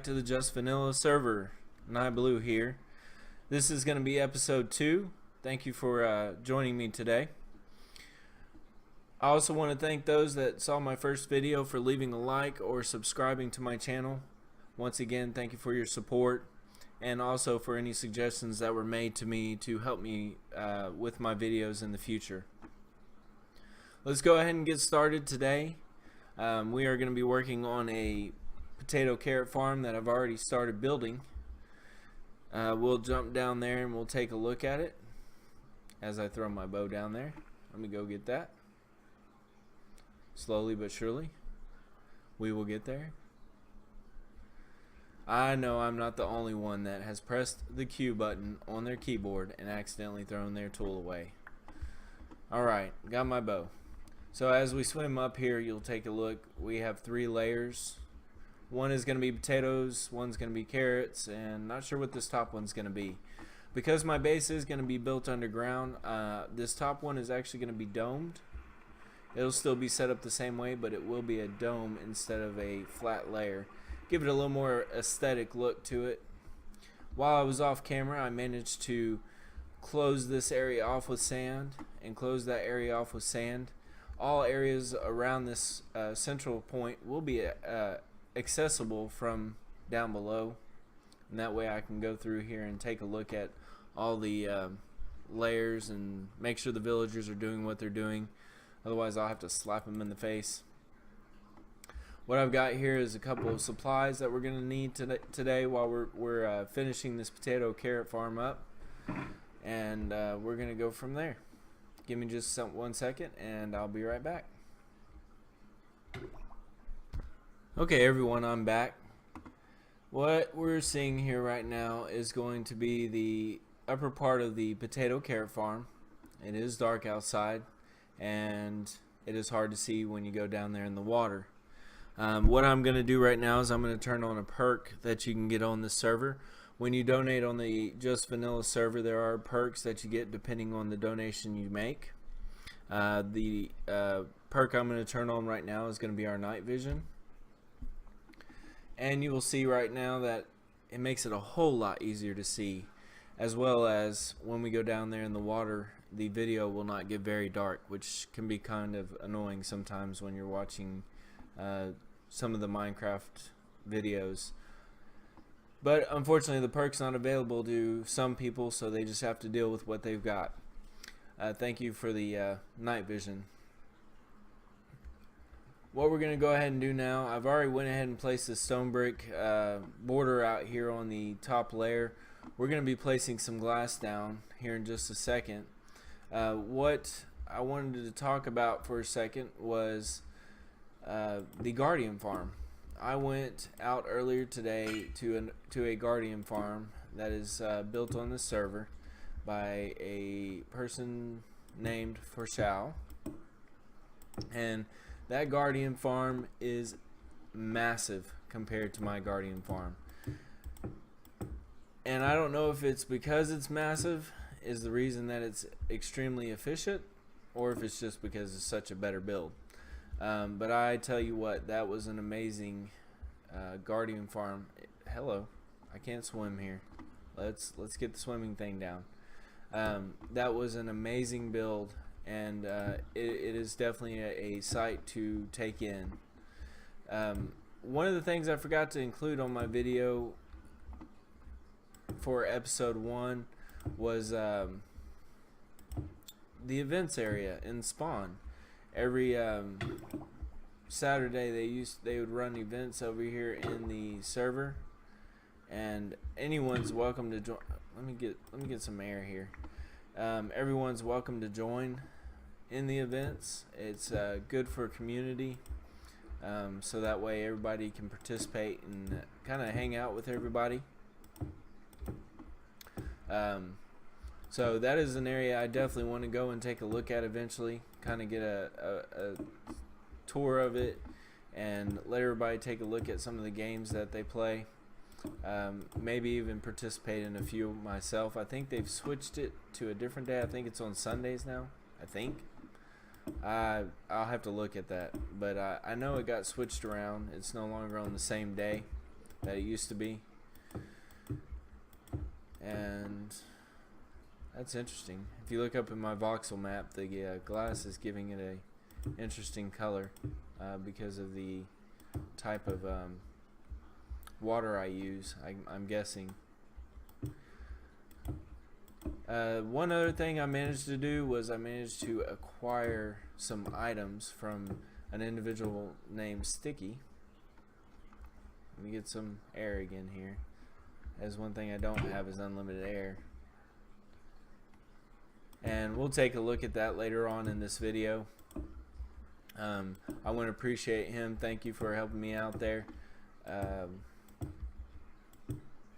to the Just Vanilla server. Nieblue here. This is going to be episode 2. Thank you for joining me today. I also want to thank those that saw my first video for leaving a like or subscribing to my channel. Once again, thank you for your support and also for any suggestions that were made to me to help me with my videos in the future. Let's go ahead and get started today. We are going to be working on a potato carrot farm that I've already started building. We'll jump down there and we'll take a look at it as I throw my bow down there. Let me go get that. Slowly but surely we will get there. I know I'm not the only one that has pressed the Q button on their keyboard and accidentally thrown their tool away. Alright, got my bow. So as we swim up here, you'll take a look. We have 3 layers. One is going to be potatoes, one's going to be carrots, and not sure what this top one's going to be. Because my base is going to be built underground, this top one is actually going to be domed. It'll still be set up the same way, but it will be a dome instead of a flat layer. Give it a little more aesthetic look to it. While I was off camera, I managed to close this area off with sand and close that area off with sand. All areas around this central point will be accessible from down below, and that way I can go through here and take a look at all the layers and make sure the villagers are doing what they're doing. Otherwise I'll have to slap them in the face. What I've got here is a couple of supplies that we're going to need today while we're finishing this potato carrot farm up, and we're going to go from there. Give me just 1 second and I'll be right back. Okay everyone, I'm back. What we're seeing here right now is going to be the upper part of the potato carrot farm. It is dark outside and it is hard to see when you go down there in the water. What I'm going to do right now is I'm going to turn on a perk that you can get on this server. When you donate on the Just Vanilla server, there are perks that you get depending on the donation you make. The perk I'm going to turn on right now is going to be our night vision. And you will see right now that it makes it a whole lot easier to see, as well as when we go down there in the water, the video will not get very dark, which can be kind of annoying sometimes when you're watching some of the Minecraft videos. But unfortunately the perk's not available to some people, so they just have to deal with what they've got. Thank you for the night vision. What we're going to go ahead and do now, I've already went ahead and placed the stone brick border out here on the top layer. We're going to be placing some glass down here in just a second. What I wanted to talk about for a second was the Guardian farm. I went out earlier today to a Guardian farm that is built on this server by a person named Frilioth, and that Guardian farm is massive compared to my Guardian farm. And I don't know if it's because it's massive is the reason that it's extremely efficient, or if it's just because it's such a better build. But I tell you what, that was an amazing Guardian farm. Hello, I can't swim here. Let's get the swimming thing down. That was an amazing build, and it is definitely a sight to take in. One of the things I forgot to include on my video for episode 1 was the events area in Spawn. Every Saturday they would run events over here in the server, and anyone's welcome to join. Let me get some air here. Everyone's welcome to join in the events. It's good for community, so that way everybody can participate and kind of hang out with everybody. So that is an area I definitely want to go and take a look at eventually, kind of get a tour of it and let everybody take a look at some of the games that they play. Maybe even participate in a few myself. I think they've switched it to a different day. I think it's on Sundays now, I think. I'll have to look at that, but I know it got switched around. It's no longer on the same day. that it used to be. And that's interesting. If you look up in my voxel map, the glass is giving it a interesting color because of the type of water I use, I'm guessing. One other thing I managed to do was I managed to acquire some items from an individual named Sticky. Let me get some air again here. As one thing I don't have is unlimited air. And we'll take a look at that later on in this video. I want to appreciate him. Thank you for helping me out there.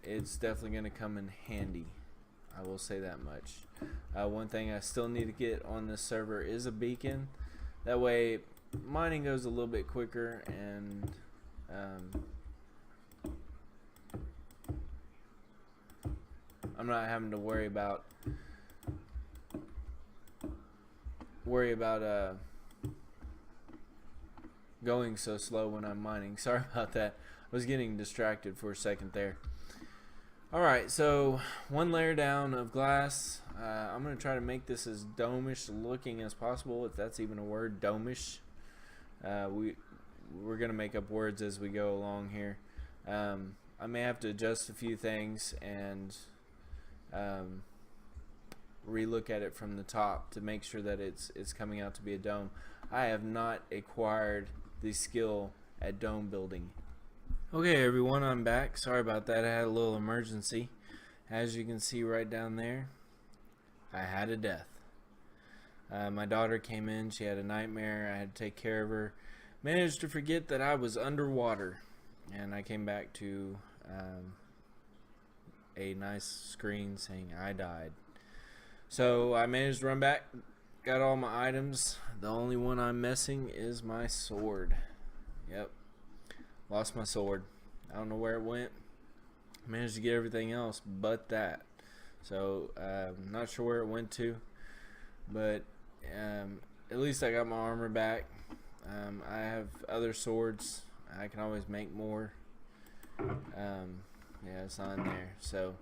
It's definitely going to come in handy. I will say that much. One thing I still need to get on this server is a beacon. That way mining goes a little bit quicker, and I'm not having to worry about going so slow when I'm mining. Sorry about that. I was getting distracted for a second there. Alright, so one layer down of glass. I'm going to try to make this as dome-ish looking as possible, if that's even a word, dome-ish. We're going to make up words as we go along here. I may have to adjust a few things and relook at it from the top to make sure that it's coming out to be a dome. I have not acquired the skill at dome building. Okay everyone, I'm back. Sorry about that, I had a little emergency. As you can see right down there, I had a death. My daughter came in, she had a nightmare, I had to take care of her. Managed to forget that I was underwater, and I came back to a nice screen saying I died. So I managed to run back, got all my items. The only one I'm missing is my sword. Yep, lost my sword. I don't know where it went. Managed to get everything else but that. So I'm not sure where it went to, but at least I got my armor back. I have other swords. I can always make more. Yeah, it's not in there. So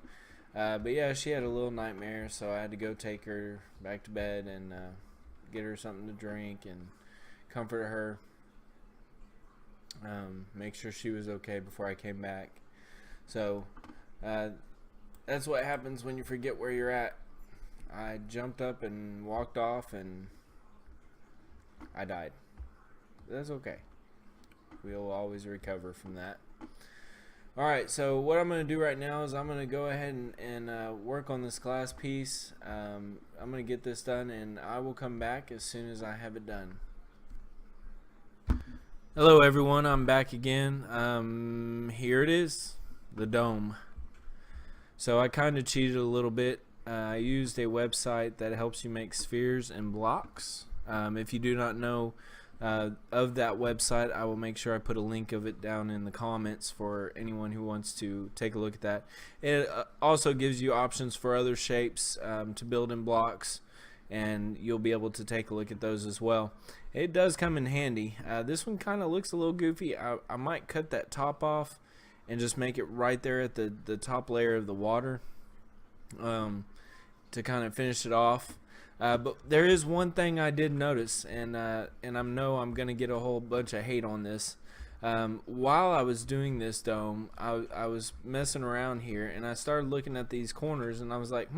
but yeah, she had a little nightmare, so I had to go take her back to bed and get her something to drink and comfort her, make sure she was okay before I came back. So that's what happens when you forget where you're at. I jumped up and walked off and I died. That's okay. We'll always recover from that. Alright, so what I'm going to do right now is I'm going to go ahead and work on this glass piece. I'm going to get this done, and I will come back as soon as I have it done. Hello everyone, I'm back again. Here it is, the dome. So I kind of cheated a little bit. I used a website that helps you make spheres and blocks. If you do not know of that website, I will make sure I put a link of it down in the comments for anyone who wants to take a look at that. It also gives you options for other shapes to build in blocks, and you'll be able to take a look at those as well. It does come in handy. This one kind of looks a little goofy. I might cut that top off and just make it right there at the top layer of the water to kind of finish it off. But there is one thing I did notice, and I know I'm gonna get a whole bunch of hate on this. While I was doing this dome, I was messing around here, and I started looking at these corners, and I was like,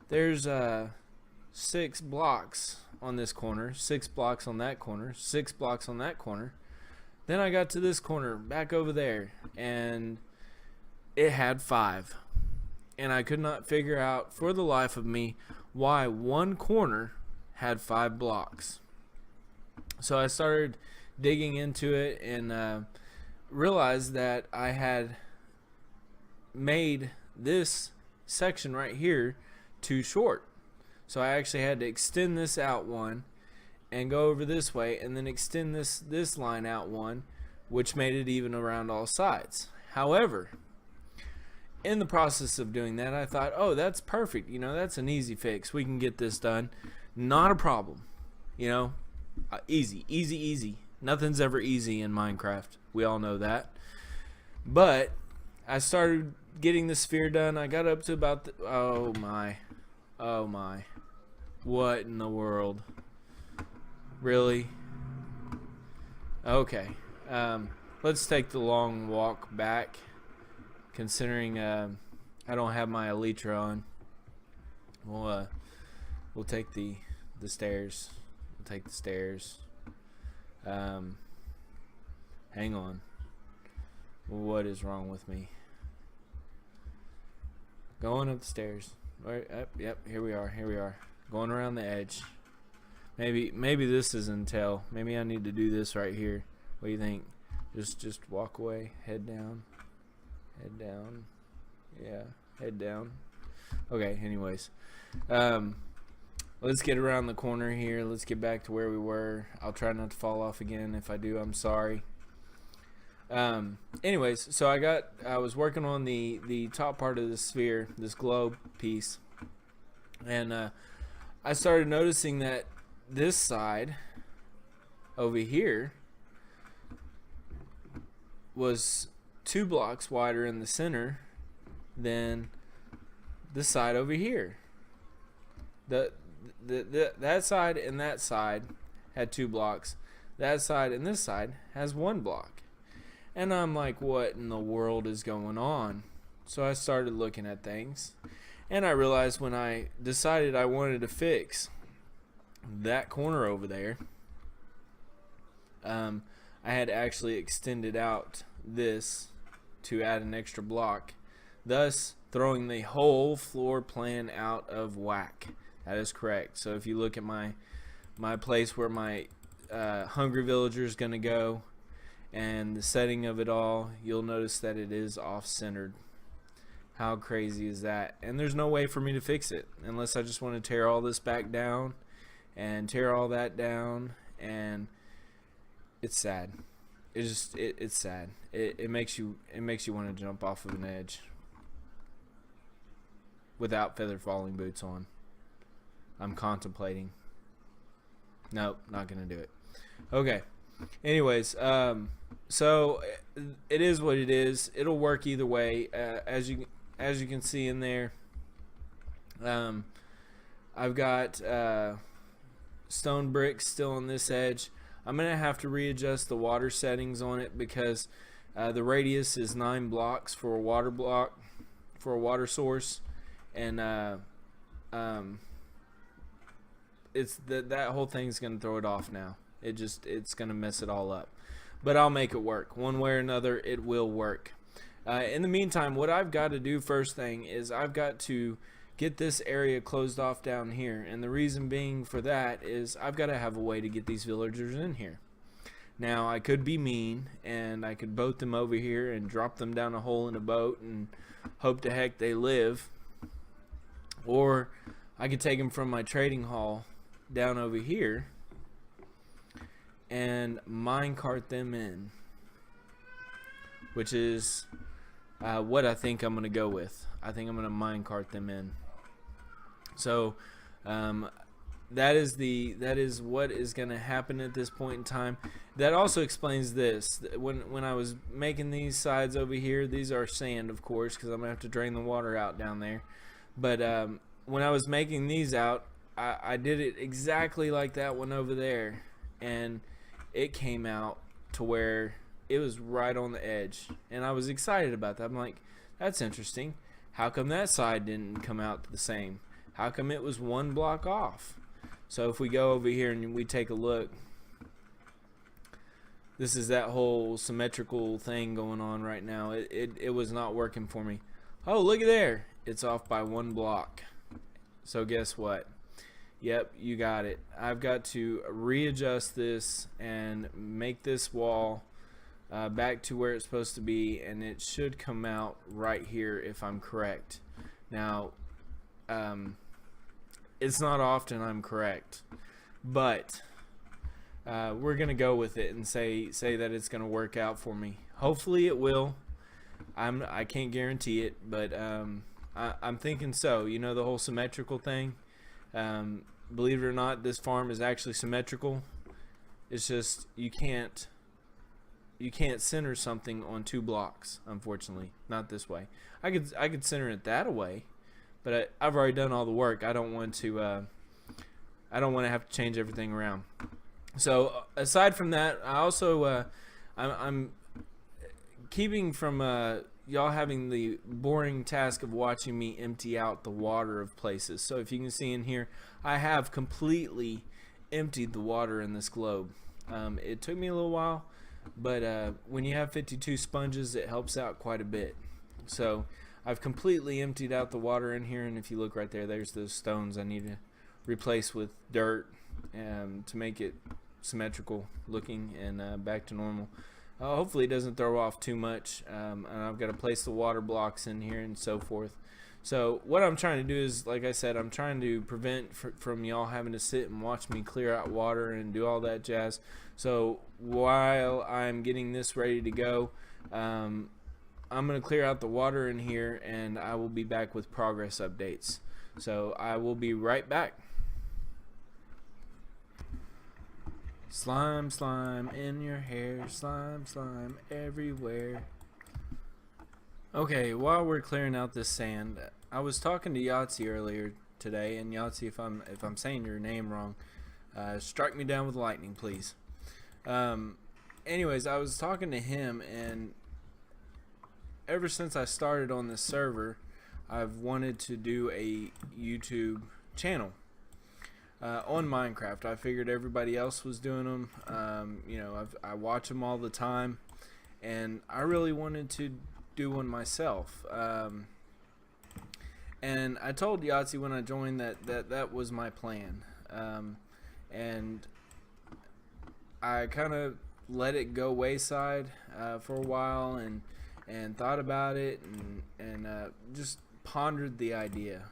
there's 6 blocks on this corner, 6 blocks on that corner, 6 blocks on that corner. Then I got to this corner back over there, and it had 5. And I could not figure out for the life of me why one corner had 5 blocks. So I started digging into it and realized that I had made this section right here too short. So I actually had to extend this out one and go over this way, and then extend this line out one, which made it even around all sides. However, in the process of doing that, I thought, oh, that's perfect. You know, that's an easy fix. We can get this done. Not a problem. You know, easy, easy, easy. Nothing's ever easy in Minecraft. We all know that. But I started getting the sphere done. I got up to about oh my, what in the world? Really? Okay. Let's take the long walk back, considering I don't have my elytra on. We'll take the stairs. We'll take the stairs. Hang on. What is wrong with me? Going up the stairs. Right, yep, here we are. Going around the edge. Maybe this is until. Maybe I need to do this right here. What do you think? Just walk away. Head down. Head down. Yeah, head down. Okay, anyways. Let's get around the corner here. Let's get back to where we were. I'll try not to fall off again. If I do, I'm sorry. Anyways, so I was working on the top part of the sphere, this globe piece, and I started noticing that this side over here was 2 blocks wider in the center than the side over here. That side and that side had 2 blocks. That side and this side has 1 block. And I'm like, what in the world is going on? So I started looking at things, and I realized when I decided I wanted to fix that corner over there, I had actually extended out this to add an extra block, thus throwing the whole floor plan out of whack. That is correct. So if you look at my place where my hungry villager is going to go, and the setting of it all, you'll notice that it is off-centered. How crazy is that? And there's no way for me to fix it unless I just want to tear all this back down and tear all that down, and it's sad. It's sad. It makes you want to jump off of an edge without feather falling boots on. I'm contemplating. Nope, not gonna do it. Okay. Anyways, so it is what it is. It'll work either way. As you can see in there, I've got stone bricks still on this edge. I'm gonna have to readjust the water settings on it because the radius is 9 blocks for a water block for a water source, and it's that whole thing's gonna throw it off now. It's gonna mess it all up, but I'll make it work one way or another. It will work. In the meantime, what I've got to do first thing is I've got to get this area closed off down here, and the reason being for that is I've got to have a way to get these villagers in here. Now I could be mean and I could boat them over here and drop them down a hole in a boat and hope to heck they live, or I could take them from my trading hall down over here and minecart them in, which is what I think I'm going to go with. I think I'm going to minecart them in. So that is what is going to happen at this point in time. That also explains this. When I was making these sides over here, these are sand, of course, because I'm going to have to drain the water out down there. But when I was making these out, I did it exactly like that one over there, and it came out to where it was right on the edge, and I was excited about that. I'm like, that's interesting. How come that side didn't come out the same? How come it was 1 block off? So if we go over here and we take a look, this is that whole symmetrical thing going on right now. It was not working for me. Oh, look at there. It's off by 1 block. So guess what? Yep, you got it. I've got to readjust this and make this wall back to where it's supposed to be, and it should come out right here if I'm correct. Now, it's not often I'm correct, but we're gonna go with it and say that it's gonna work out for me. Hopefully it will. I can't guarantee it, but I'm thinking so. You know, the whole symmetrical thing. Believe it or not, this farm is actually symmetrical. It's just you can't you can't center something on 2 blocks, unfortunately. Not this way. I could center it that way, but I've already done all the work. I don't want to have to change everything around. So aside from that, I also I'm keeping from y'all having the boring task of watching me empty out the water of places. So if you can see in here, I have completely emptied the water in this globe. It took me a little while, but when you have 52 sponges, it helps out quite a bit. So I've completely emptied out the water in here, and if you look right there, there's those stones I need to replace with dirt to make it symmetrical looking and back to normal. Hopefully it doesn't throw off too much, and I've got to place the water blocks in here and so forth. So what I'm trying to do is, like I said, I'm trying to prevent from y'all having to sit and watch me clear out water and do all that jazz. So while I'm getting this ready to go, I'm going to clear out the water in here, and I will be back with progress updates. So I will be right back. Slime, slime in your hair, slime, slime everywhere. Okay, while we're clearing out this sand, I was talking to Yahtzee earlier today, and Yahtzee, if I'm saying your name wrong, strike me down with lightning, please. Anyways, I was talking to him, and ever since I started on this server, I've wanted to do a YouTube channel. On Minecraft. I figured everybody else was doing them. You know, I watch them all the time, and I really wanted to do one myself. And I told Yahtzee when I joined that was my plan. And I kind of let it go wayside for a while, and thought about it, and just pondered the idea.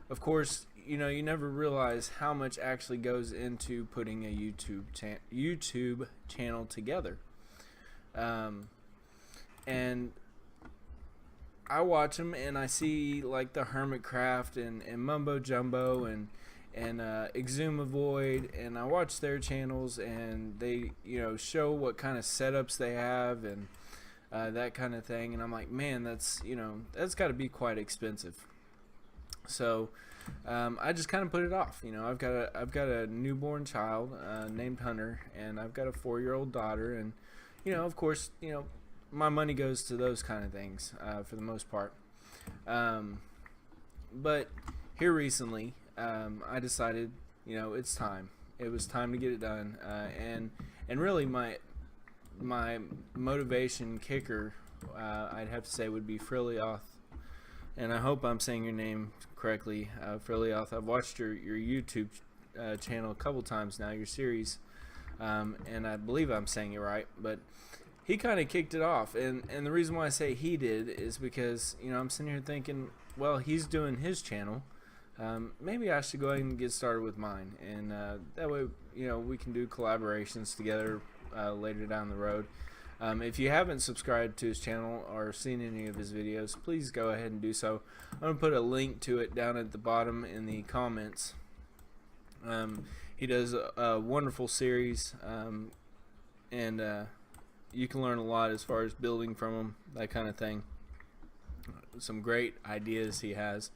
Of course, you know, you never realize how much actually goes into putting a YouTube channel together. And I watch them, and I see like the Hermitcraft and Mumbo Jumbo and Exhume Avoid, and I watch their channels, and they, you know, show what kind of setups they have and that kind of thing, and I'm like, man, that's got to be quite expensive. So I just kind of put it off. You know, I've got a newborn child named Hunter, and I've got a 4-year-old daughter, and you know, of course, you know, my money goes to those kind of things for the most part. But here recently, I decided, you know, it's time. It was time to get it done, and really my motivation kicker, I'd have to say, would be Frilioth. And I hope I'm saying your name correctly, Frilioth. I've watched your YouTube channel a couple times now, your series, and I believe I'm saying it right. But he kind of kicked it off, and the reason why I say he did is because, you know, I'm sitting here thinking, well, he's doing his channel. Maybe I should go ahead and get started with mine, and that way, you know, we can do collaborations together later down the road. If you haven't subscribed to his channel or seen any of his videos, please go ahead and do so. I'm going to put a link to it down at the bottom in the comments. He does a wonderful series, and you can learn a lot as far as building from him, that kind of thing. Some great ideas he has,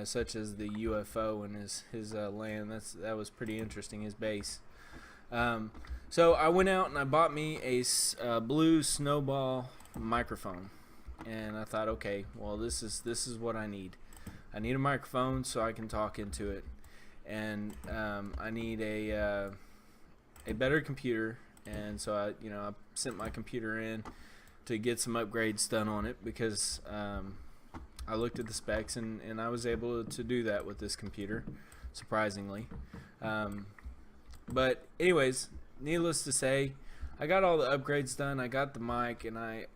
such as the UFO and his land. That was pretty interesting, his base. So I went out and I bought me a blue snowball microphone, and I thought, okay, well, this is what I need. I need a microphone so I can talk into it, and I need a better computer. And so I sent my computer in to get some upgrades done on it, because I looked at the specs, and I was able to do that with this computer, surprisingly. But anyways, needless to say, I got all the upgrades done. I got the mic, and I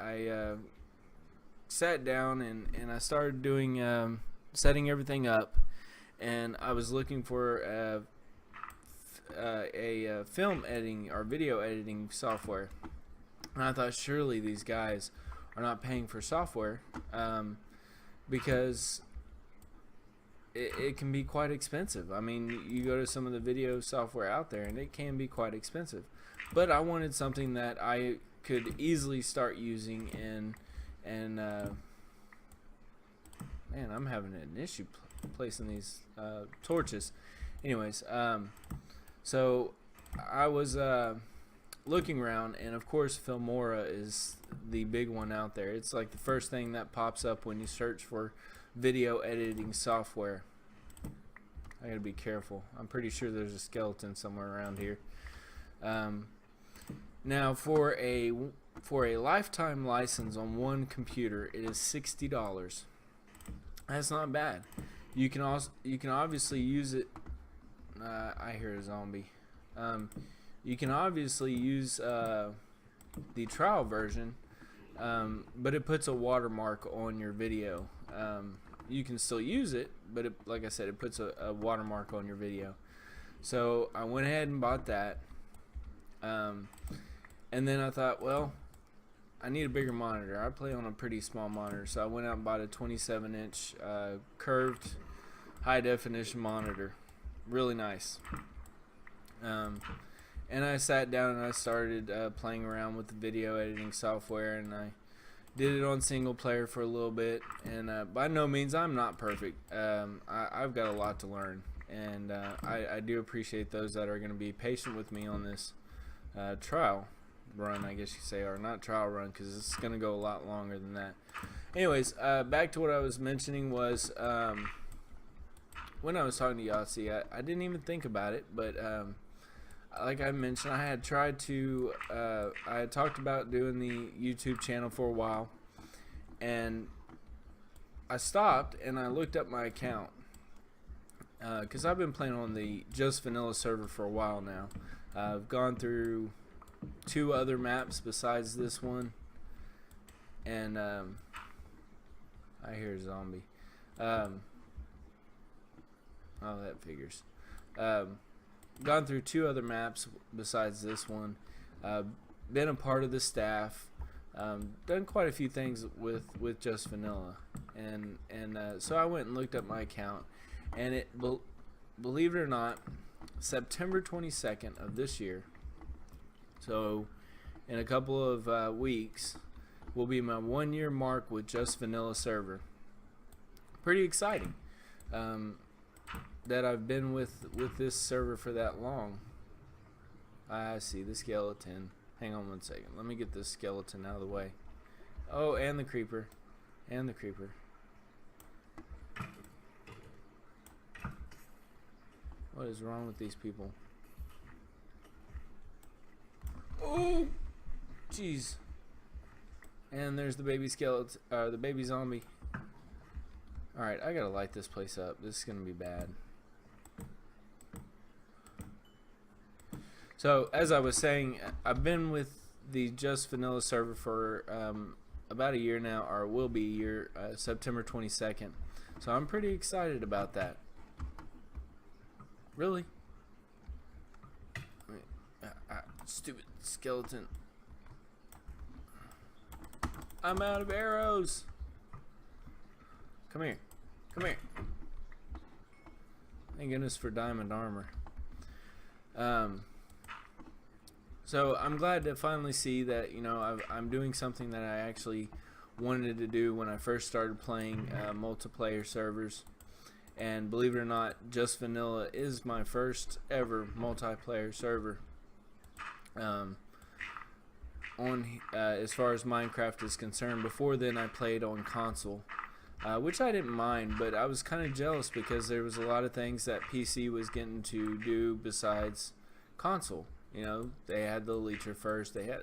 sat down and I started doing setting everything up, and I was looking for a film editing or video editing software, and I thought, surely these guys are not paying for software, because it can be quite expensive. I mean, you go to some of the video software out there, and it can be quite expensive. But I wanted something that I could easily start using and man, I'm having an issue placing these torches. Anyways, so I was looking around, and of course Filmora is the big one out there. It's like the first thing that pops up when you search for video editing software. I gotta be careful. I'm pretty sure there's a skeleton somewhere around here. Now for a lifetime license on one computer, it is $60. That's not bad. You can obviously use it. I hear a zombie. You can obviously use the trial version, but it puts a watermark on your video. You can still use it, but like I said, it puts a watermark on your video. So I went ahead and bought that, and then I thought, well, I need a bigger monitor. I play on a pretty small monitor, so I went out and bought a 27-inch curved high definition monitor. Really nice. And I sat down and I started playing around with the video editing software, and I did it on single player for a little bit. And by no means I'm not perfect. I've got a lot to learn, and I do appreciate those that are going to be patient with me on this trial run, I guess you say, or not trial run, because it's going to go a lot longer than that. Anyways, back to what I was mentioning was when I was talking to Yahtzee, I didn't even think about it, but like I mentioned, I had tried to I had talked about doing the YouTube channel for a while, and I stopped and I looked up my account, because I've been playing on the Just Vanilla server for a while now. I've gone through 2 other maps besides this one, and I hear a zombie. Oh, that figures. Gone through 2 other maps besides this one. Been a part of the staff. Done quite a few things with Just Vanilla, and so I went and looked up my account, and it, believe it or not, September 22nd of this year, so in a couple of weeks, will be my 1-year mark with Just Vanilla server. Pretty exciting that I've been with this server for that long. I see the skeleton. Hang on one second. Let me get this skeleton out of the way. Oh, and the creeper. And the creeper. What is wrong with these people? Oh, jeez. And there's the baby skeleton, the baby zombie. Alright, I gotta light this place up. This is gonna be bad. So, as I was saying, I've been with the Just Vanilla server for about a year now, or will be a year, September 22nd. So I'm pretty excited about that. Really? Stupid skeleton. I'm out of arrows. Come here. Come here. Thank goodness for diamond armor. So I'm glad to finally see that, you know, I'm doing something that I actually wanted to do when I first started playing multiplayer servers. And believe it or not, Just Vanilla is my first ever multiplayer server. As far as Minecraft is concerned. Before then I played on console, which I didn't mind, but I was kind of jealous because there was a lot of things that PC was getting to do besides console. You know, they had the leecher first, they had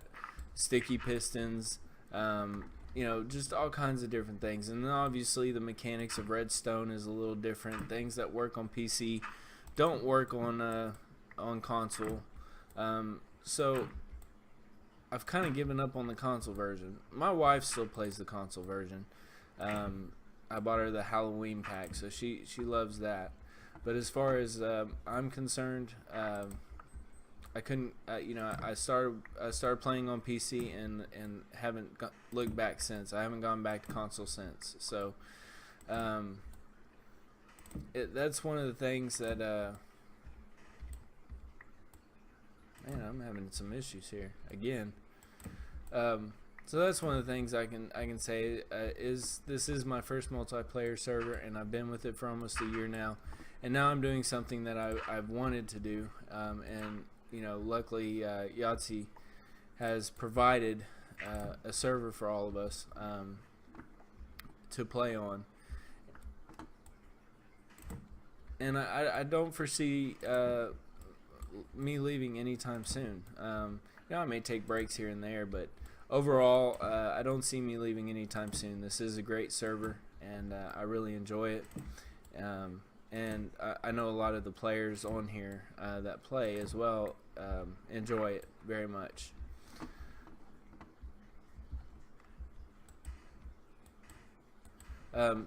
sticky pistons, you know, just all kinds of different things. And then obviously the mechanics of redstone is a little different. Things that work on PC don't work on console. So I've kind of given up on the console version. My wife still plays the console version. I bought her the Halloween pack, so she loves that. But as far as I'm concerned, I couldn't. You know, I started playing on PC and haven't looked back since. I haven't gone back to console since. So that's one of the things that. Man, I'm having some issues here again. So that's one of the things I can say is this is my first multiplayer server, and I've been with it for almost a year now, and now I'm doing something that I've wanted to do, and luckily Yahtzee has provided a server for all of us to play on, and I don't foresee me leaving anytime soon. I may take breaks here and there, but overall, I don't see me leaving anytime soon. This is a great server, and I really enjoy it. And I know a lot of the players on here that play as well enjoy it very much.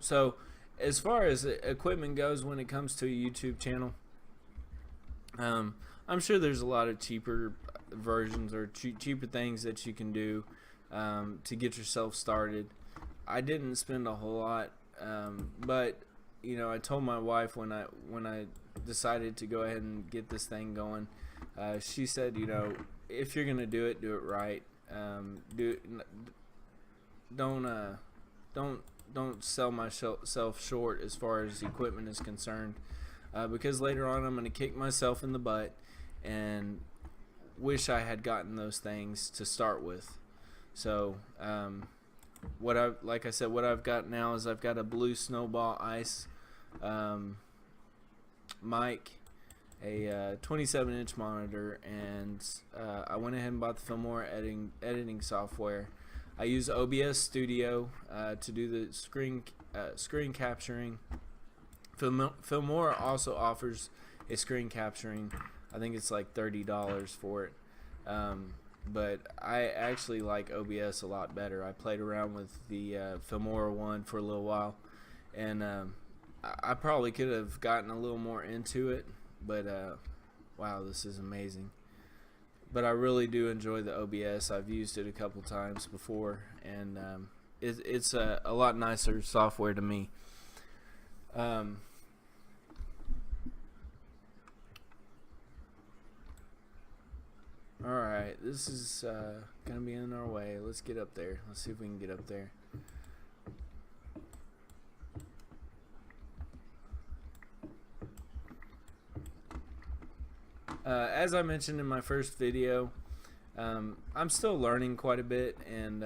So as far as equipment goes when it comes to a YouTube channel, I'm sure there's a lot of cheaper versions or cheaper things that you can do to get yourself started. I didn't spend a whole lot, but I told my wife when I decided to go ahead and get this thing going, she said, if you're gonna do it right. Don't sell myself short as far as equipment is concerned, because later on I'm gonna kick myself in the butt and wish I had gotten those things to start with. So what I've got now is I've got a blue snowball ice mic, a 27-inch monitor, and I went ahead and bought the Filmora editing software. I use OBS Studio to do the screen capturing. Filmora also offers a screen capturing. I think it's like $30 for it. But I actually like OBS a lot better. I played around with the Filmora one for a little while, and I probably could have gotten a little more into it, but wow, this is amazing. But I really do enjoy the OBS. I've used it a couple times before, and it's a lot nicer software to me. Alright, this is going to be in our way. Let's get up there. Let's see if we can get up there. As I mentioned in my first video, I'm still learning quite a bit, and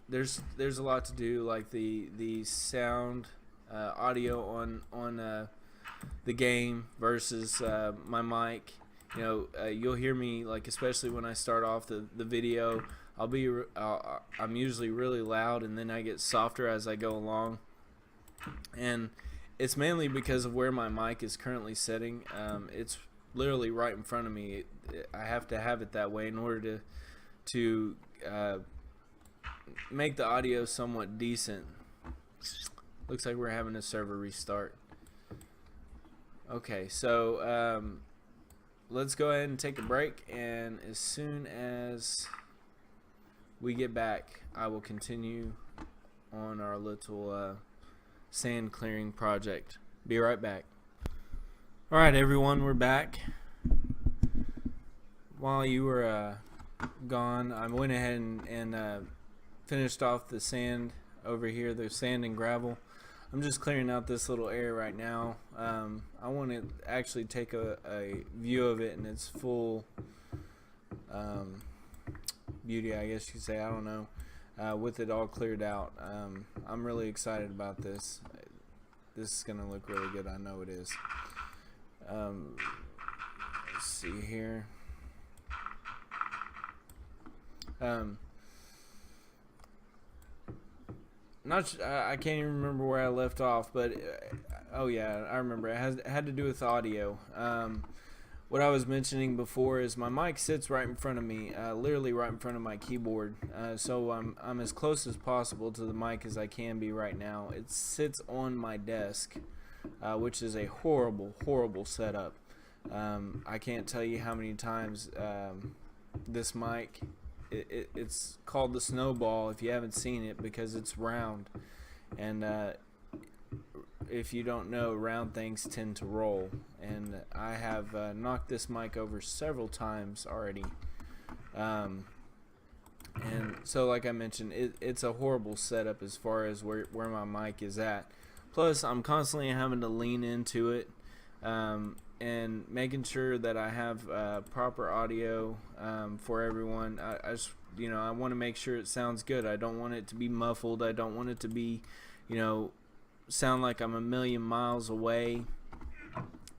there's a lot to do, like the sound audio on the game versus my mic. You'll hear me, like, especially when I start off the video, I'm usually really loud, and then I get softer as I go along, and it's mainly because of where my mic is currently sitting. It's literally right in front of me. I have to have it that way in order to make the audio somewhat decent. Looks like we're having a server restart. Okay, so let's go ahead and take a break, and as soon as we get back, I will continue on our little sand clearing project. Be right back. Alright everyone, we're back. While you were gone, I went ahead and finished off the sand over here, the sand and gravel. I'm just clearing out this little area right now. I want to actually take a view of it in its full beauty, I guess you could say. I don't know. With it all cleared out. I'm really excited about this. This is going to look really good. I know it is. Let's see here. I can't even remember where I left off, but oh yeah, I remember. It had to do with audio. What I was mentioning before is my mic sits right in front of me, literally right in front of my keyboard. So I'm as close as possible to the mic as I can be right now. It sits on my desk, which is a horrible setup. I can't tell you how many times this mic, it's called the Snowball if you haven't seen it, because it's round, and if you don't know, round things tend to roll, and I have knocked this mic over several times already. And so, like I mentioned, it's a horrible setup as far as where my mic is at. Plus, I'm constantly having to lean into it, and making sure that I have proper audio for everyone. I just, I want to make sure it sounds good. I don't want it to be muffled. I don't want it to be, sound like I'm a million miles away.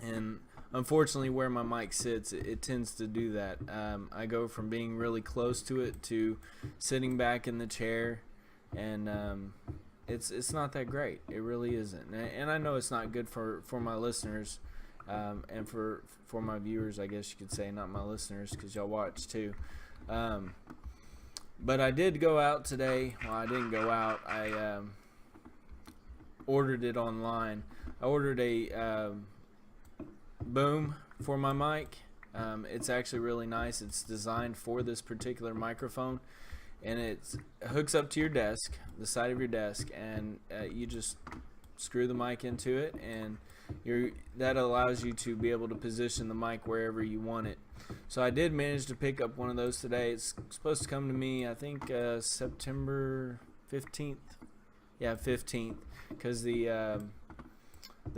And unfortunately, where my mic sits, it tends to do that. I go from being really close to it to sitting back in the chair, and it's not that great. It really isn't. And I know it's not good for my listeners, and for my viewers, I guess you could say, not my listeners, because y'all watch too. But I did go out today. Well, I didn't go out. I ordered it online. I ordered a boom for my mic. It's actually really nice. It's designed for this particular microphone, and it hooks up to your desk, the side of your desk, and you just screw the mic into it, and that allows you to be able to position the mic wherever you want it. So I did manage to pick up one of those today. It's supposed to come to me, I think, September 15th. Yeah, 15th, because the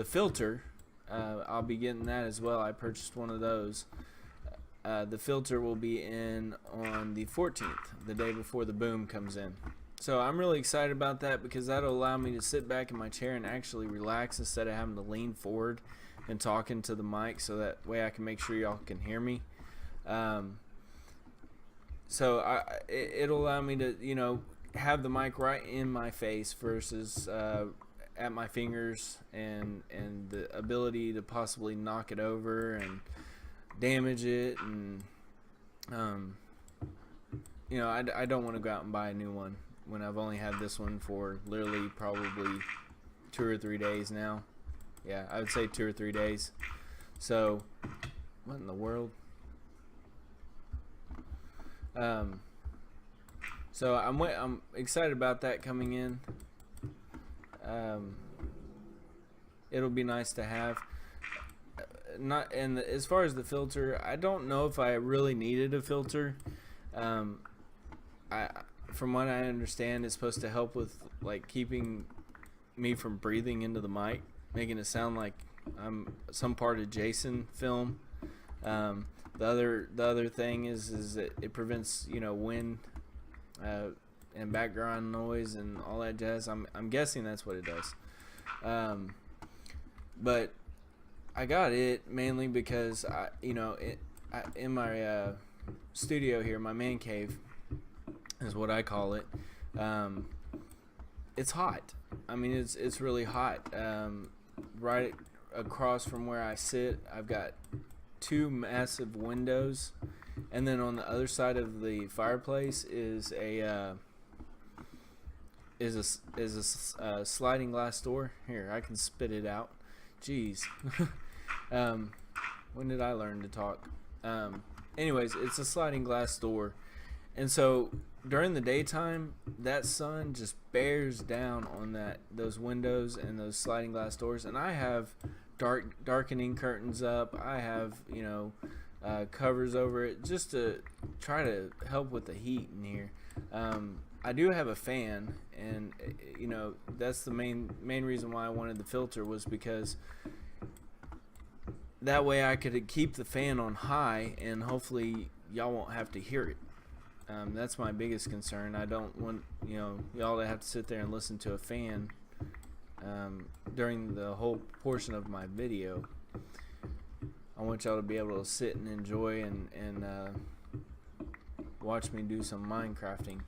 filter, I'll be getting that as well. I purchased one of those. The filter will be in on the 14th, the day before the boom comes in. So I'm really excited about that, because that'll allow me to sit back in my chair and actually relax instead of having to lean forward and talk into the mic, so that way I can make sure y'all can hear me. So it'll allow me to, have the mic right in my face versus at my fingers, and the ability to possibly knock it over and damage it, and I don't want to go out and buy a new one when I've only had this one for literally probably 2 or 3 days now. Yeah, I would say 2 or 3 days. So what in the world? So I'm excited about that coming in. It'll be nice to have. As far as the filter, I don't know if I really needed a filter. From what I understand, it's supposed to help with like keeping me from breathing into the mic, making it sound like I'm some part of Jason film. The other thing is that it prevents wind and background noise and all that jazz. I'm guessing that's what it does. But I got it mainly because in my studio here, my man cave is what I call it. It's hot. I mean, it's really hot. Right across from where I sit, I've got 2 massive windows, and then on the other side of the fireplace is a sliding glass door. Here, I can spit it out. Jeez. When did I learn to talk? Anyways, it's a sliding glass door, and so during the daytime, that sun just bears down on those windows and those sliding glass doors, and I have darkening curtains up. I have covers over it just to try to help with the heat in here. I do have a fan, and that's the main reason why I wanted the filter, was because that way I could keep the fan on high, and hopefully y'all won't have to hear it. That's my biggest concern. I don't want y'all to have to sit there and listen to a fan during the whole portion of my video. I want y'all to be able to sit and enjoy and watch me do some Minecrafting.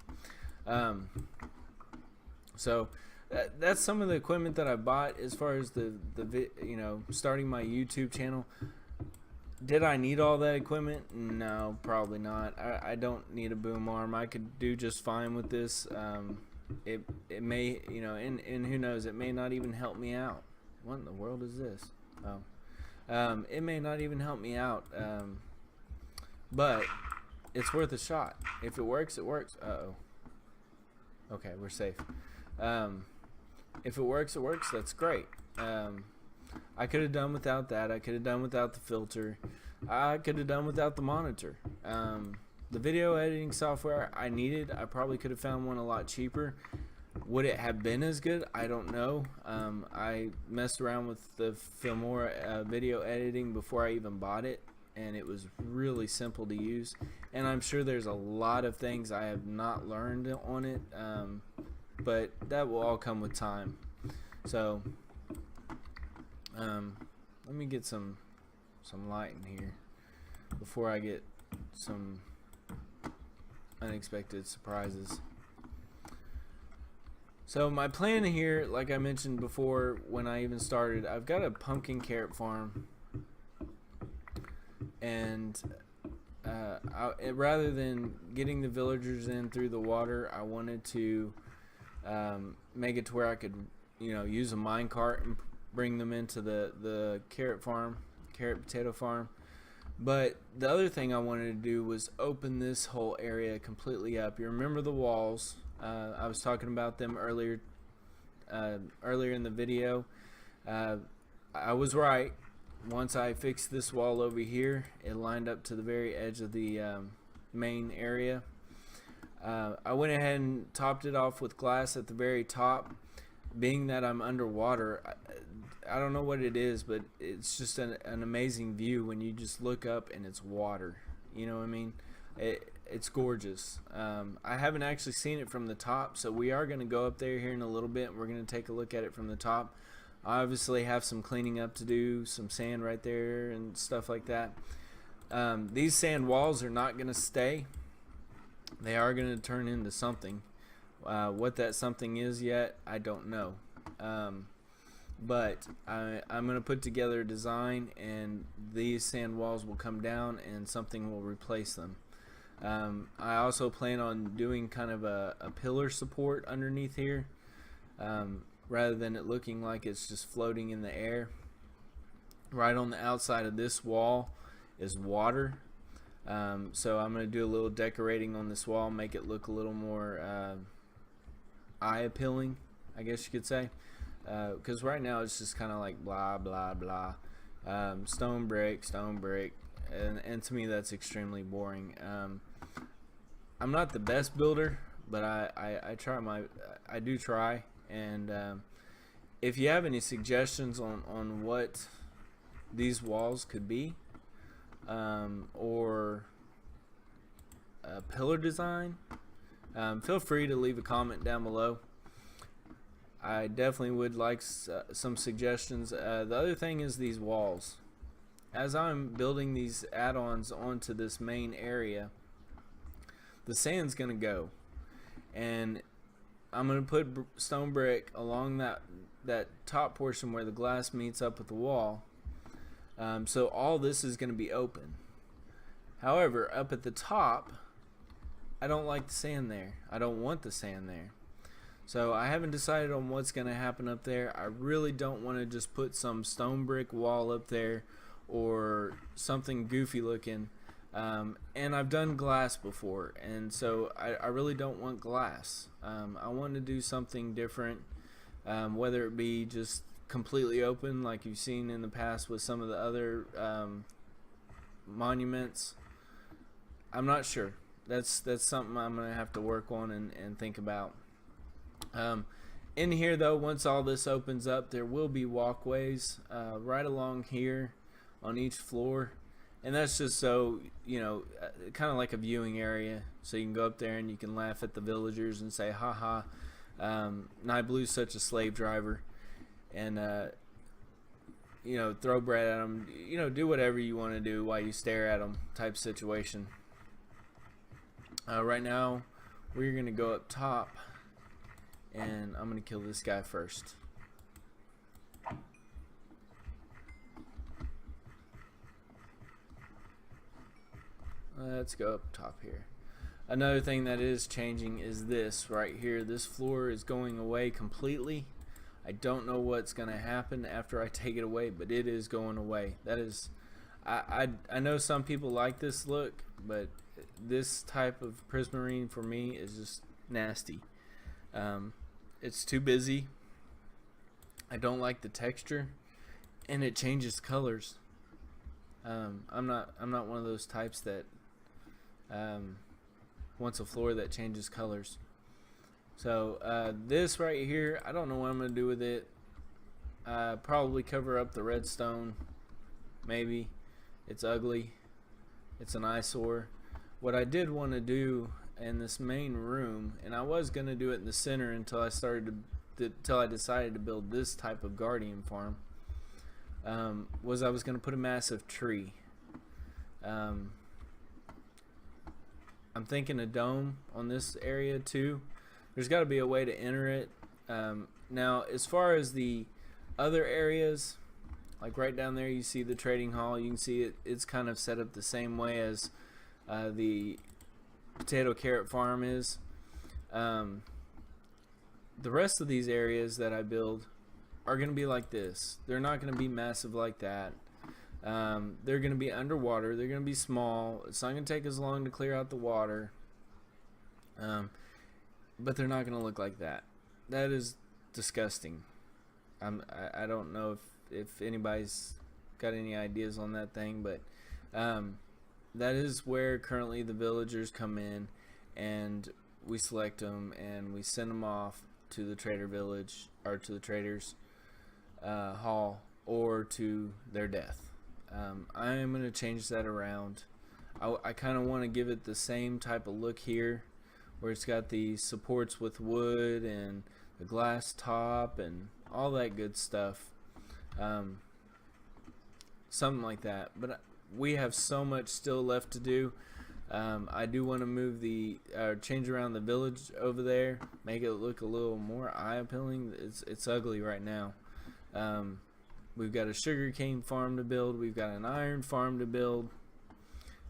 So that's some of the equipment that I bought as far as the starting my YouTube channel. Did I need all that equipment? No, probably not. I don't need a boom arm. I could do just fine with this. It may, and who knows, it may not even help me out. What in the world is this? Oh. It may not even help me out. But it's worth a shot. If it works, it works. Uh-oh. Okay, we're safe. If it works, it works. That's great. I could have done without that. I could have done without the filter. I could have done without the monitor. the video editing software I needed. I probably could have found one a lot cheaper. Would it have been as good? I don't know. I messed around with the Filmora video editing before I even bought it, and it was really simple to use. And I'm sure there's a lot of things I have not learned on it, but that will all come with time. So let me get some light in here before I get some unexpected surprises. So my plan here, like I mentioned before when I even started, I've got a pumpkin carrot farm, and rather than getting the villagers in through the water, I wanted to make it to where I could, use a minecart and bring them into the carrot potato farm. But the other thing I wanted to do was open this whole area completely up. You remember the walls? I was talking about them earlier in the video. I was right. Once I fixed this wall over here, it lined up to the very edge of the main area. I went ahead and topped it off with glass at the very top. Being that I'm underwater, I don't know what it is, but it's just an amazing view when you just look up and it's water. You know what I mean? It's gorgeous. I haven't actually seen it from the top, so we are going to go up there here in a little bit, and we're going to take a look at it from the top. I obviously have some cleaning up to do, some sand right there and stuff like that. These sand walls are not going to stay. They are going to turn into something. What that something is yet, I don't know. But I'm going to put together a design, and these sand walls will come down and something will replace them. I also plan on doing kind of a pillar support underneath here, rather than it looking like it's just floating in the air. Right on the outside of this wall is water, so I'm going to do a little decorating on this wall, make it look a little more eye appealing, I guess you could say, because right now it's just kind of like blah blah blah, stone brick, and to me that's extremely boring. I'm not the best builder, but I do try. And if you have any suggestions on what these walls could be, or a pillar design, feel free to leave a comment down below. I definitely would like some suggestions. The other thing is these walls. As I'm building these add-ons onto this main area, the sand's gonna go, and I'm gonna put stone brick along that top portion where the glass meets up with the wall, so all this is gonna be open. However, up at the top, I don't like the sand there. I don't want the sand there. So I haven't decided on what's gonna happen up there. I really don't want to just put some stone brick wall up there or something goofy looking. And I've done glass before, and so I really don't want glass. I want to do something different, whether it be just completely open like you've seen in the past with some of the other monuments. I'm not sure. That's something I'm gonna have to work on and think about. In here though, once all this opens up, there will be walkways right along here on each floor, and that's just so kind of like a viewing area, so you can go up there and you can laugh at the villagers and say haha, Nieblue's such a slave driver, and throw bread at them, do whatever you want to do while you stare at them type situation. Right now we're gonna go up top, and I'm gonna kill this guy first. Let's go up top here. Another thing that is changing is this right here. This floor is going away completely. I don't know what's gonna happen after I take it away, but it is going away. That is, I know some people like this look, but this type of prismarine for me is just nasty. It's too busy. I don't like the texture, and it changes colors. I'm not one of those types that wants a floor that changes colors. So this right here, I don't know what I'm going to do with it. Probably cover up the redstone. Maybe. It's ugly. It's an eyesore. What I did want to do in this main room, and I was going to do it in the center until I decided to build this type of guardian farm, was I was going to put a massive tree. I'm thinking a dome on this area too. There's got to be a way to enter it. Now, as far as the other areas, like right down there, you see the trading hall. You can see it's kind of set up the same way as the potato carrot farm is. The rest of these areas that I build are going to be like this. They're not going to be massive like that. They're going to be underwater. They're going to be small. It's not going to take as long to clear out the water. But they're not going to look like that. That is disgusting. I don't know if anybody's got any ideas on that thing, but that is where currently the villagers come in, and we select them and we send them off to the trader village, or to the traders hall, or to their death. I am going to change that around. I kind of want to give it the same type of look here, where it's got the supports with wood and the glass top and all that good stuff. Something like that. But we have so much still left to do. I do want to move change around the village over there, make it look a little more eye appealing. It's ugly right now. We've got a sugarcane farm to build. We've got an iron farm to build.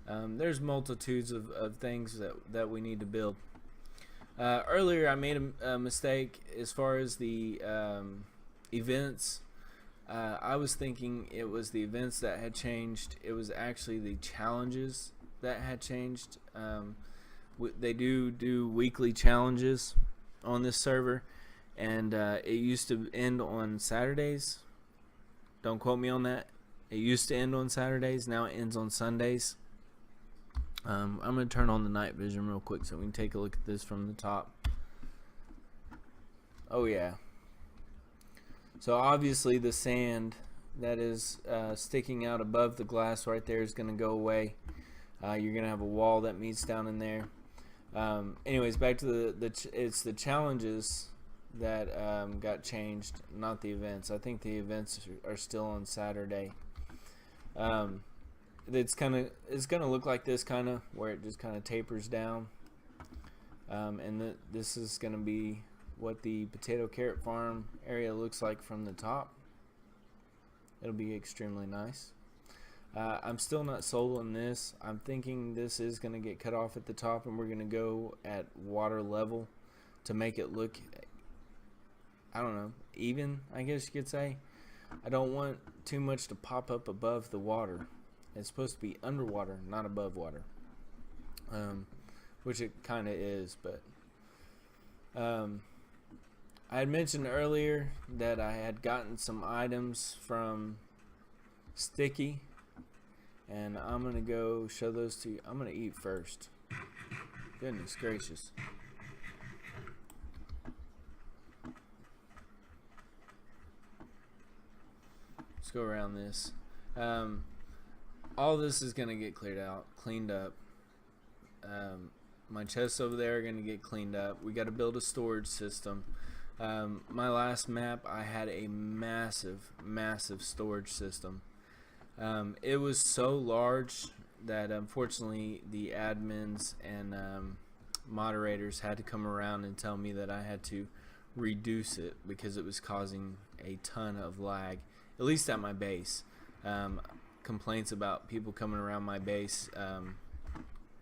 There's multitudes of things that we need to build. Earlier I made a mistake as far as the events. I was thinking it was the events that had changed. It was actually the challenges that had changed. They do weekly challenges on this server, and it used to end on Saturdays. Don't quote me on that. It used to end on Saturdays. Now it ends on Sundays. I'm going to turn on the night vision real quick so we can take a look at this from the top. Oh yeah. So obviously the sand that is sticking out above the glass right there is going to go away. You're going to have a wall that meets down in there. Anyways, back to it's the challenges that got changed, not the events. I think the events are still on Saturday. It's gonna look like this, kind of where it just kind of tapers down, and this is gonna be what the potato carrot farm area looks like from the top. It'll be extremely nice. I'm still not sold on this. I'm thinking this is gonna get cut off at the top, and we're gonna go at water level to make it look, I don't know, even, I guess you could say. I don't want too much to pop up above the water. It's supposed to be underwater, not above water, which it kind of is. But I had mentioned earlier that I had gotten some items from Sticky, and I'm gonna go show those to you. I'm gonna eat first. Goodness gracious. Let's go around this. All this is gonna get cleaned up. My chests over there are gonna get cleaned up. We got to build a storage system. My last map, I had a massive storage system. It was so large that unfortunately the admins and moderators had to come around and tell me that I had to reduce it because it was causing a ton of lag, at least at my base. Complaints about people coming around my base.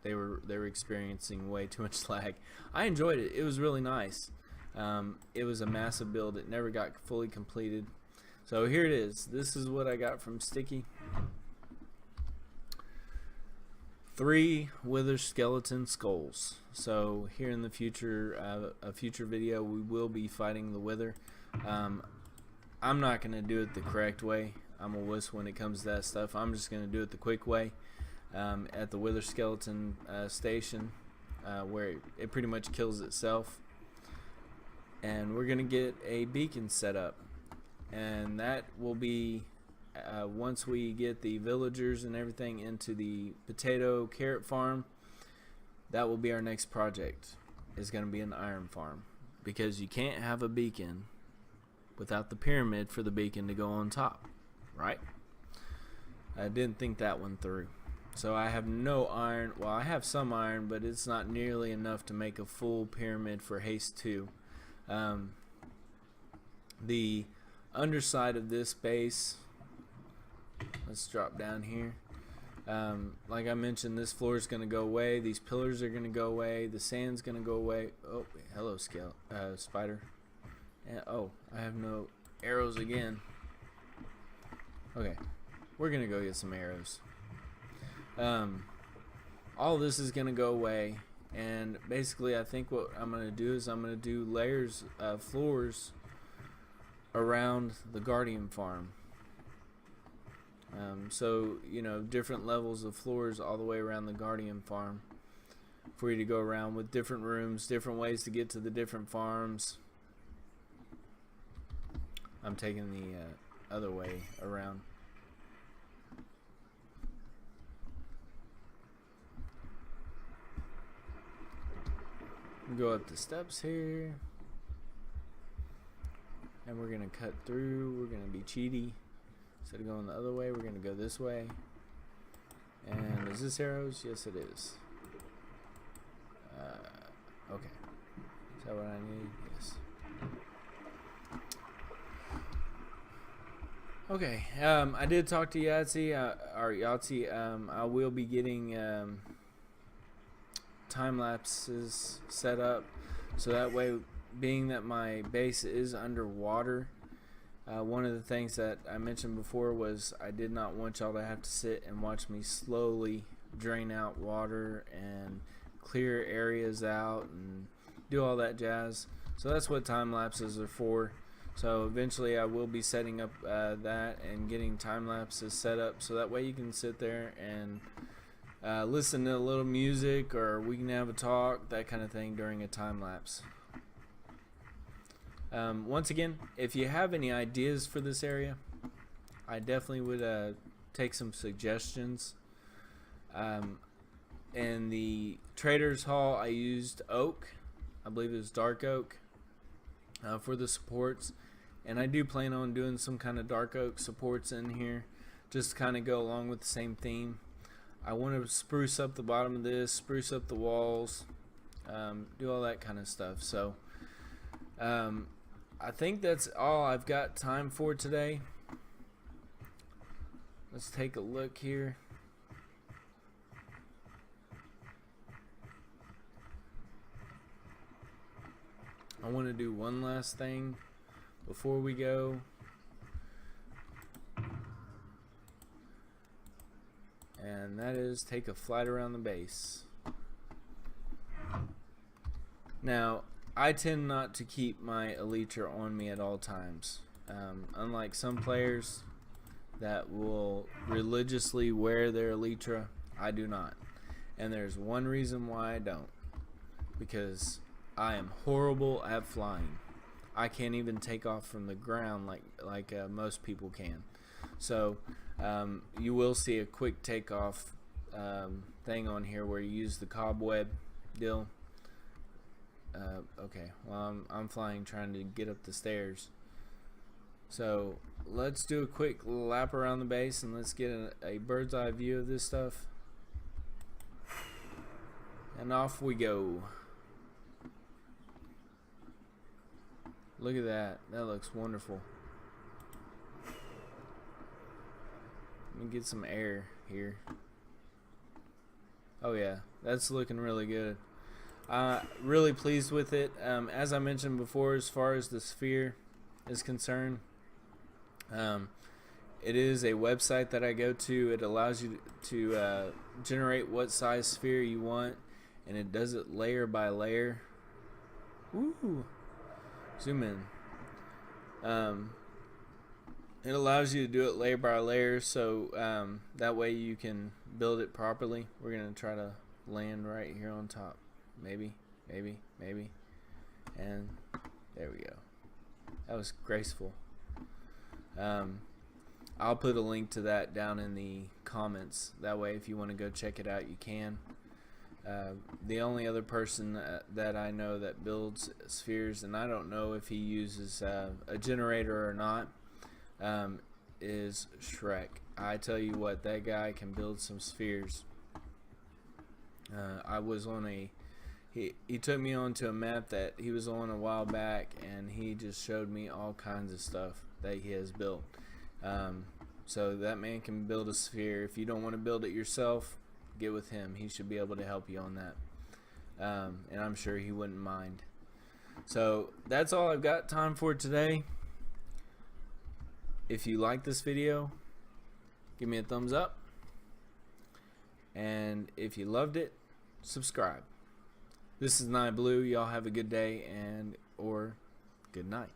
They were experiencing way too much lag. I enjoyed it. It was really nice. It was a massive build. It never got fully completed. So here it is. This is what I got from Sticky. 3 wither skeleton skulls. So here in the future, a future video, we will be fighting the wither. I'm not going to do it the correct way. I'm a wuss when it comes to that stuff. I'm just going to do it the quick way. at the Wither Skeleton station, where it pretty much kills itself. And we're gonna get a beacon set up, and that will be once we get the villagers and everything into the potato carrot farm. That will be our next project. Is going to be an iron farm, because you can't have a beacon without the pyramid for the beacon to go on top, right? I didn't think that one through. So I have no iron. Well, I have some iron, but it's not nearly enough to make a full pyramid for Haste 2. The underside of this base, let's drop down here. Like I mentioned, this floor is going to go away. These pillars are going to go away. The sand's going to go away. Oh, hello, spider. And, oh, I have no arrows again. Okay, we're going to go get some arrows. All this is going to go away. And basically, I think what I'm going to do is I'm going to do layers of floors around the Guardian farm. So, you know, different levels of floors all the way around the Guardian farm for you to go around, with different rooms, different ways to get to the different farms. I'm taking the other way around. Go up the steps here, and we're going to cut through. We're going to be cheaty. Instead of going the other way, we're going to go this way. And is this arrows? Yes, it is. Okay. Is that what I need? Yes. Okay. I did talk to Yahtzee. I will be getting time lapses set up, so that way, being that my base is underwater. One of the things that I mentioned before was I did not want y'all to have to sit and watch me slowly drain out water and clear areas out and do all that jazz. So that's what time lapses are for. So eventually I will be setting up that and getting time lapses set up, so that way you can sit there and listen to a little music, or we can have a talk, that kind of thing during a time lapse. Once again, if you have any ideas for this area, I definitely would take some suggestions. In the Trader's Hall, I used oak. I believe it was dark oak for the supports. And I do plan on doing some kind of dark oak supports in here, just to kind of go along with the same theme. I want to spruce up the bottom of this, spruce up the walls, do all that kind of stuff. So I think that's all I've got time for today. Let's take a look here. I want to do one last thing before we go. And that is take a flight around the base. Now, I tend not to keep my elytra on me at all times. Unlike some players that will religiously wear their elytra, I do not. And there's one reason why I don't. Because I am horrible at flying. I can't even take off from the ground like most people can. So you will see a quick takeoff thing on here where you use the cobweb deal. Okay, well I'm flying, trying to get up the stairs. So let's do a quick lap around the base and let's get a bird's eye view of this stuff. And off we go. Look at that. That looks wonderful. Let me get some air here. Oh yeah, that's looking really good. Really pleased with it. As I mentioned before, as far as the sphere is concerned, it is a website that I go to. It allows you to generate what size sphere you want, and it does it layer by layer. Ooh. Zoom in. And It allows you to do it layer by layer, so that way you can build it properly. We're going to try to land right here on top. Maybe, maybe, maybe. And there we go. That was graceful. I'll put a link to that down in the comments. That way if you want to go check it out, you can. The only other person that I know that builds spheres, and I don't know if he uses a generator or not, is Shrek. I tell you what, that guy can build some spheres. I was on he took me onto a map that he was on a while back, and he just showed me all kinds of stuff that he has built. So that man can build a sphere. If you don't want to build it yourself, get with him. He should be able to help you on that, and I'm sure he wouldn't mind. So that's all I've got time for today. If you like this video, give me a thumbs up, and if you loved it, subscribe. This is Nieblue. Y'all have a good day and or good night.